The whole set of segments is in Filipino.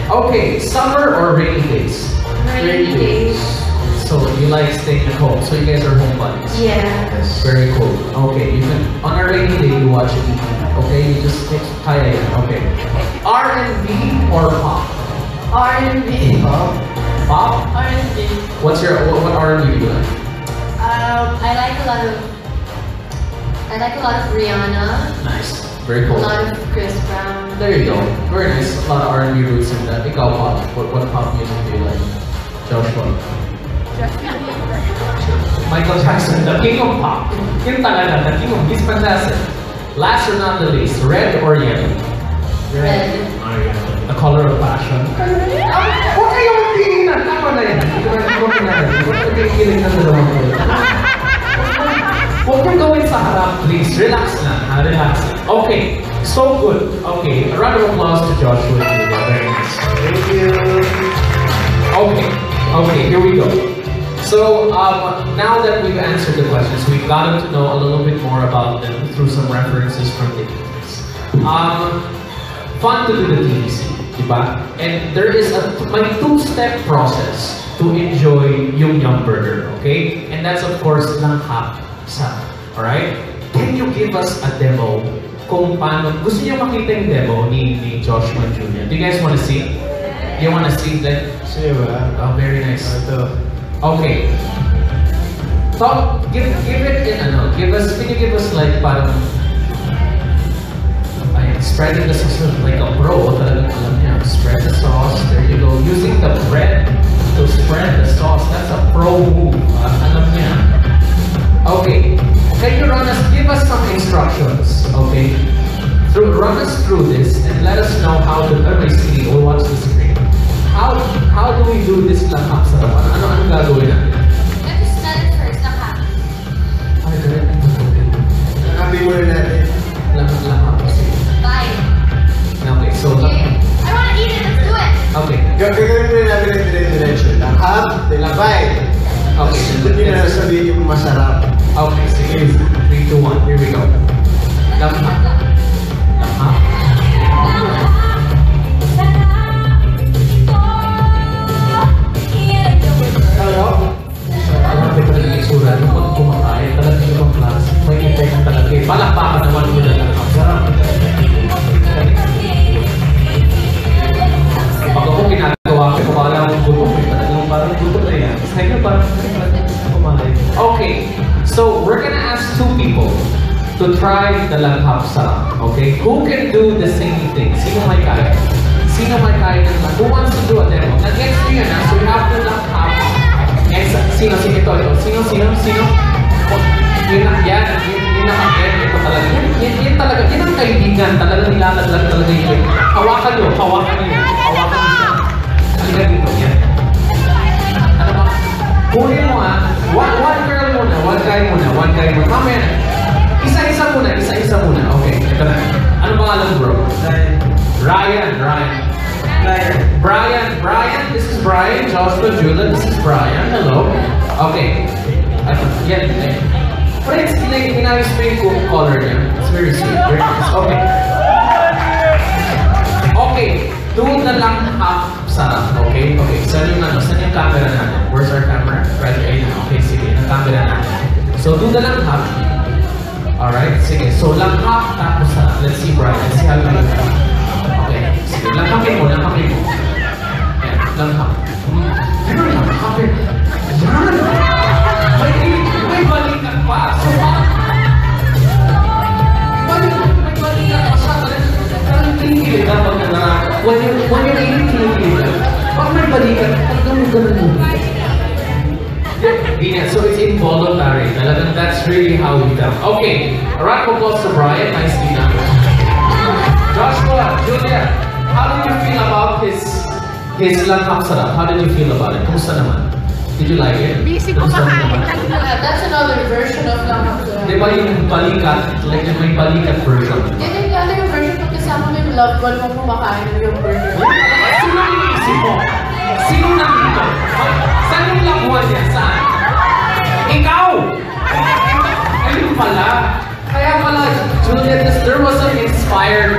Okay, summer or rainy days? Rainy days. So you like staying at home. So you guys are homebodies. Yes. Very cool. Okay, you can on a rainy day you watch TV. Okay, you just kaya yan. Okay. R&B or pop? R&B. Pop? R&B. What R&B do you like? I like a lot of Rihanna. Nice. Very A cool. lot of Chris Brown. There you go. Very nice. A lot of R&B roots in that. Ikaw, pop. What pop music do you like? Joshua. Michael Jackson, the king of pop. Yun talaga, the king of Miss Fantastic. Last but not the least, red or yellow? Red. The color of passion. Huwag kayong tingnan. Tama na yan. Huwag kayong kilig na dalawang ko. Huwag kang gawin sa harap, please. Relax na. Relax na. Okay. So good. Okay. A round of applause to Joshua. Very nice. Thank you. Okay. Okay, here we go. So, now that we've answered the questions, we've gotten to know a little bit more about them through some references from the movies. Fun to do the TVC, diba? And there is my two-step process to enjoy yung Yum Burger, okay? And that's of course langhap sa, alright? Can you give us a demo kung paano, gusto niyo makita yung demo ni Joshua Jr.? Do you guys want to see? You want to see that? Sige ba? Oh, very nice. Ito. Okay. So, give it in can you give us like parang spreading the sauce like a pro, talagang alam niya. Spread the sauce, there you go. Using the bread to spread the sauce, that's a pro move. Alam niya. Okay. Can you give us some instructions, okay? Run us through this and let us know how to, we'll watch the screen. How do we do this langhap sarapan? Ano gagawin natin? Let's start first, langhap. Ay, correct. Hanapin muna natin. Langhap kasi. Bye. Okay, so Okay. I want to eat it. Let's do it. okay. Gagawin muna natin ang dire-diretso. Langhap, labay. Okay. Hindi na sabihin yung masarap. Okay, sige. 3, 2, 1. Here we go. Langhap. Langhap. Ano? Alam ko talaga yung itsura. Yung pag kumakain, talagang ibang klase. May effect talaga. Palakpakan naman mo na lang. Sarap. Pag ako ginagawa ko, kung alam mo gutom, parang gutom na yan. Sa'yo parang kumain. Okay, so we're gonna ask 2 people to try the langhap sarap. Okay? Who can do the same thing? Sino may kaya? Sino may kaya ng langhap? Who wants to do a demo? Nag-gets nyo yun, so we have the langhap. And sino? Sino? Oh, yun ito talaga. Yan talaga, yan ang kaibigan. Talagang nilalaglag talaga yun. Hawakan nyo yan. Hawakan nyo siya. Halika dito, yan. Ano ba? Kunin mo one girl muna, one guy muna. Mamaya na. Isa-isa muna. Okay, ito na. Ano pangalan bro? Brian, this is Brian. Joshua, Julian, this is Brian. Hello. Okay. Yan. Friends, in-explain ko yung color niya. It's very sweet. Very nice. Okay. Okay. Do the langhap sarap. Okay? Saan yung camera natin? Where's our camera? Right here. Okay, sige. Yung camera natin. So, do the langhap. Alright? Sige. So, langhap tapos sarap. Let's see, Brian. Let's see how you do that. Okay. Sige. Langhapin mo. Yan. Langhap. Langhapin. Yan! May balikan pa. So, may balikan pa siya. Parang kinikilig ka pag nangarap. When you're eating kinikilig ka, pag may balikan, pag ganun mo. So it's involuntary. Talagang that's really how you tell. Okay. A round of applause to Brian. Nicely done. Joshua, Julia, how did you feel about his langhap sarap? How did you feel about it? Kumusta naman? Did you like it? Busy kumakain. That's another version of langhap sarap. Di ba yung balikat? Like yung may balikat version? Yan yung other version pag kasama mo yung loved one mo kumakain ng yung burger. Sino ang inisip mo? Sino nandito? Saan yung lakuan niya? Saan? Ikaw! Ayun pala. Kaya pala, Juliet, there was an inspired,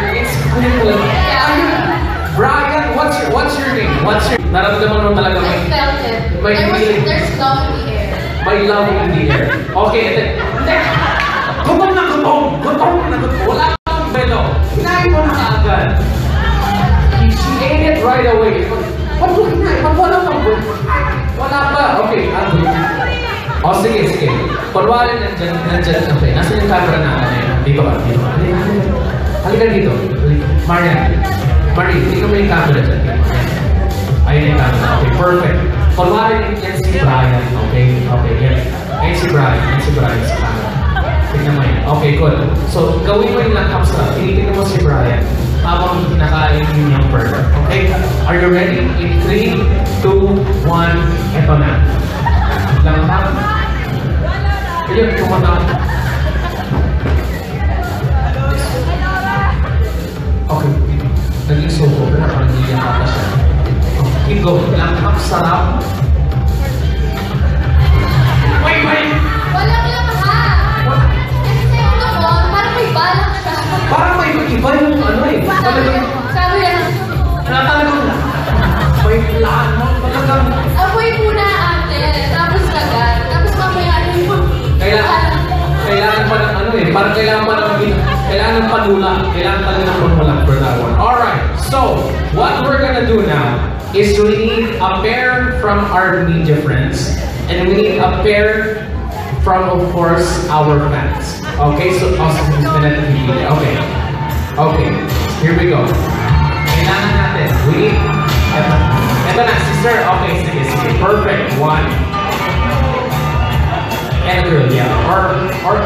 Naramdaman mo talaga I felt it. may feeling. There's love in the air. May love in the air. Okay, ito. Hindi. Gutom na gutom. Gutom na gutom. Wala kang belo. Kinain mo na kaagad. She ate it right away. Ba't mo kinain? Ba't wala kang belo? Wala pa. Okay, o sige, sige. Kunwari nandyan. Okay, nasa yung camera natin. Dito ka. Halika dito. Marian. Marie, tingnan mo yung camera dyan. Ayun yung camera. Okay, perfect. Kunwari yan si Brian. Okay, okay, yan. Ayun si Brian. Ayun si Brian sa camera. Tingnan mo yun. Okay, good. So, gawin mo yung langhap sa. Tinitingnan mo si Brian habang kinakain yung burger. Okay? Are you ready? In 3, 2, 1, eto na. Langhap. Ayun, tumatang. Okay. Naging suko. Pero parang hindi yan kata siya. Keep going. Langhap, sarap. Wait! Walang langhap. Kasi yung doon, parang may balak siya. Parang may iba yung ano eh. Talagang, Sabi niya, talagang, may laan mo. Talagang, amoy muna ate, tapos agad. Tapos mamaya ano yung... kailangan pa ng ano eh. Parang kailangan ng panula. Kailangan talaga ng panula for that one. Alright, so, what we're gonna do now is we need a pair from our media friends. And we need a pair from, of course, our fans. Okay, so, okay. Okay, here we go. Kailangan natin. We need, eto na, sister. Okay, sige. Perfect. One. And a girl, yeah. Or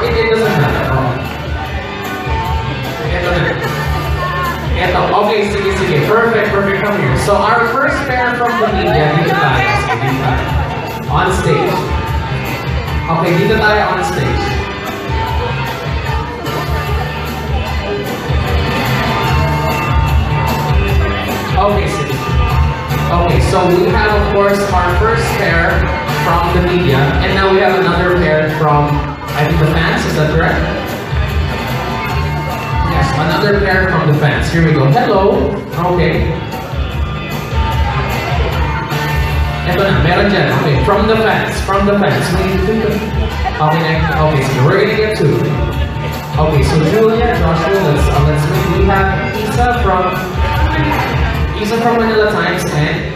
it doesn't matter. Eto na. Eto, okay, sige. Perfect. Come here. So, our first pair from the media, dito tayo. On stage. Okay, dito tayo on stage. Okay, sige. Okay, so we have, of course, our first pair from the media, and now we have another pair from, I think, the fans. Is that correct? Yes, another pair from the fans. Here we go. Hello. Okay. Ito na, meron dyan. Okay, from the fans. Okay, so we're gonna get two. Okay, so Julia, Joshua, let's meet. We have Isa from Manila Times and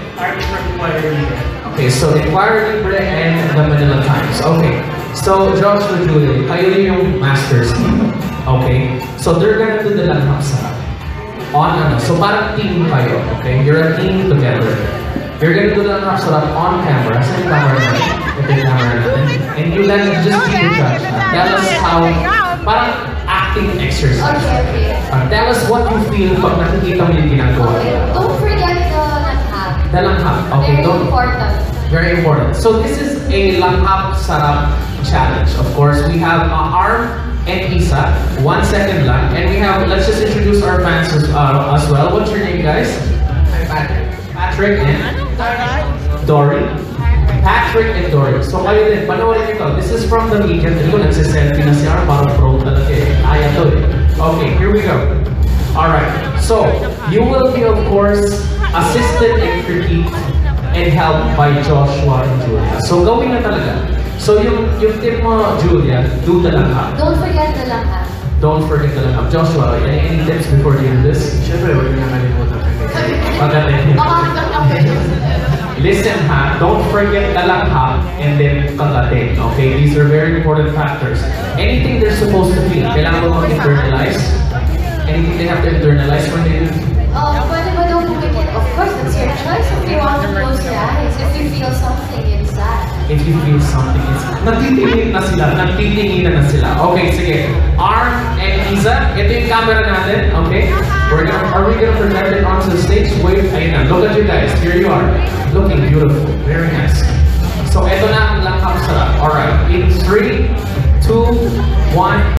Inquirer Libre. Okay, so Inquirer Libre and the Manila Times. Okay, so Joshua, Julia, kayo rin yung masters team. Okay, so they're gonna do the langhap sarap. So parang team kayo, okay? You're a team together. You're gonna do the langhap sarap on camera. Sa camera natin. Ito yung camera natin. And you just be the judge. Tell us how, parang acting exercise. Okay. Tell us what you feel pag nakikita mo yung ginagawa. Okay, don't forget the langhap. The langhap. Okay, Very important. Very important. So this is a langhap sarap challenge. Of course, we have Arm and Isa. 1 second lang. And we have, let's just introduce our fans as well. What's your name, guys? I'm Patrick. Patrick and Dory. Patrick and Dory. So kayo din, panoorin nyo. This is from the media. Hindi ko nagsiselfie na siya. Parang pro talaga eh. Kaya to eh. Okay, here we go. Alright. So, you will be, of course, assisted and critiqued and helped by Joshua and Julia. So, gawin na talaga. So, yung team mo, Julia, do the langhap. Don't forget the langhap. Don't forget the langhap. Joshua, any tips before you do this? Siyempre, huwag niya nakalimutan kami. Listen ha, don't forget the langhap and then kagatin. Okay, these are very important factors. Anything they're supposed to feel, kailangan mo internalize. Anything they have to internalize when they do. Pwede ba daw pumikit? Of course, it's your choice if you want to close your eyes. If you feel something inside. If you feel something inside. Nagtitingin na sila. Okay, sige. Arm and Isa, ito yung camera natin. Okay? Are we gonna project it onto the stage? Wait, ayun na. Look at you guys. Here you are. Looking beautiful. Very nice. So, ito na ang langhap sarap. Alright. In 3, 2, 1.